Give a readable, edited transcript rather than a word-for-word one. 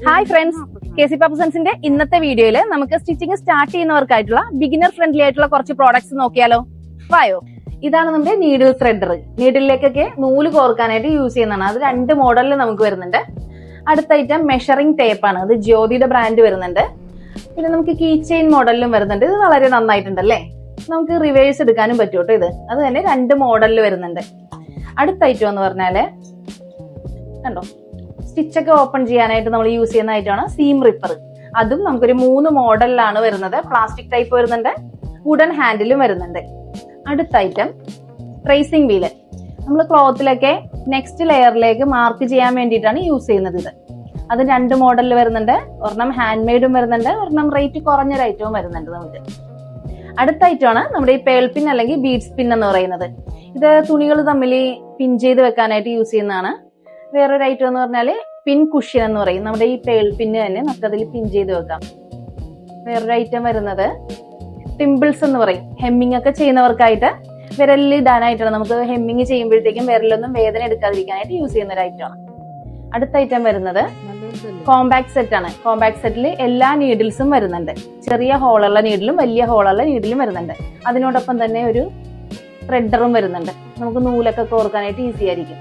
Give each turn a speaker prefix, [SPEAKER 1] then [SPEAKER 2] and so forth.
[SPEAKER 1] Hi friends, K C. പാപ്പസൻസിന്റെ ഇന്നത്തെ വീഡിയോയില് നമുക്ക് സ്റ്റിച്ചിങ് സ്റ്റാർട്ട് ചെയ്യുന്നവർക്കായിട്ടുള്ള ബിഗിനർ ഫ്രണ്ട്ലി ആയിട്ടുള്ള കുറച്ച് പ്രോഡക്ട്സ് നോക്കിയാലോ? വായോ. ഇതാണ് നമ്മുടെ നീഡിൽ ത്രെഡർ. നീഡിലേക്കൊക്കെ നൂല് കോർക്കാനായിട്ട് യൂസ് ചെയ്യുന്നതാണ്. അത് രണ്ട് മോഡലിൽ നമുക്ക് വരുന്നുണ്ട്. അടുത്ത ഐറ്റം മെഷറിംഗ് ടേപ്പാണ്. അത് ജ്യോതിയുടെ ബ്രാൻഡ് വരുന്നുണ്ട്. പിന്നെ നമുക്ക് കീ ചെയിൻ മോഡലിലും വരുന്നുണ്ട്. ഇത് വളരെ നന്നായിട്ടുണ്ടല്ലേ. നമുക്ക് റിവേഴ്സ് എടുക്കാനും പറ്റും കേട്ടോ. ഇത് അത് തന്നെ രണ്ട് മോഡലിൽ വരുന്നുണ്ട്. അടുത്ത ഐറ്റം എന്ന് പറഞ്ഞാല് കണ്ടോ, സ്റ്റിച്ചൊക്കെ ഓപ്പൺ ചെയ്യാനായിട്ട് നമ്മൾ യൂസ് ചെയ്യുന്ന ഐറ്റമാണ് സീം റിപ്പർ. അതും നമുക്കൊരു 3 മോഡലിലാണ് വരുന്നത്. പ്ലാസ്റ്റിക് ടൈപ്പ് വരുന്നുണ്ട്, വുഡൻ ഹാൻഡിലും വരുന്നുണ്ട്. അടുത്ത ഐറ്റം ട്രേസിംഗ് വീല്. നമ്മൾ ക്ലോത്തിലൊക്കെ നെക്സ്റ്റ് ലെയറിലേക്ക് മാർക്ക് ചെയ്യാൻ വേണ്ടിയിട്ടാണ് യൂസ് ചെയ്യുന്നത്. ഇത് അത് രണ്ട് മോഡലിൽ വരുന്നുണ്ട്. ഒരെണ്ണം ഹാൻഡ് മെയ്ഡും വരുന്നുണ്ട്, ഒരെണ്ണം റേറ്റ് കുറഞ്ഞൊരു ഐറ്റവും വരുന്നുണ്ട് നമുക്ക്. അടുത്ത ഐറ്റമാണ് നമ്മുടെ ഈ പേൾ പിൻ അല്ലെങ്കിൽ ബീഡ്സ് പിൻ എന്ന് പറയുന്നത്. ഇത് തുണികൾ തമ്മിൽ പിൻ ചെയ്ത് വെക്കാനായിട്ട് യൂസ് ചെയ്യുന്നതാണ്. വേറൊരു ഐറ്റം എന്ന് പറഞ്ഞാല് പിൻ കുഷ്യൻ എന്ന് പറയും. നമ്മുടെ ഈ പേൾ പിന്ന് തന്നെ നമുക്ക് അതിൽ പിൻ ചെയ്ത് വെക്കാം. വേറൊരു ഐറ്റം വരുന്നത് ടിമ്പിൾസ് എന്ന് പറയും. ഹെമ്മിങ് ഒക്കെ ചെയ്യുന്നവർക്കായിട്ട് വിരലിൽ ഇടാനായിട്ടാണ്. നമുക്ക് ഹെമ്മിങ് ചെയ്യുമ്പോഴത്തേക്കും വിരലൊന്നും വേദന എടുക്കാതിരിക്കാനായിട്ട് യൂസ് ചെയ്യുന്ന ഒരു ഐറ്റമാണ്. അടുത്ത ഐറ്റം വരുന്നത് കോമ്പാക്ട് സെറ്റ് ആണ്. കോമ്പാക്ട് സെറ്റിൽ എല്ലാ നീഡിൽസും വരുന്നുണ്ട്. ചെറിയ ഹോളുള്ള നീഡിലും വലിയ ഹോളുള്ള നീഡിലും വരുന്നുണ്ട്. അതിനോടൊപ്പം തന്നെ ഒരു ത്രെഡറും വരുന്നുണ്ട്. നമുക്ക് നൂലൊക്കെ കോർക്കാനായിട്ട് ഈസി ആയിരിക്കും.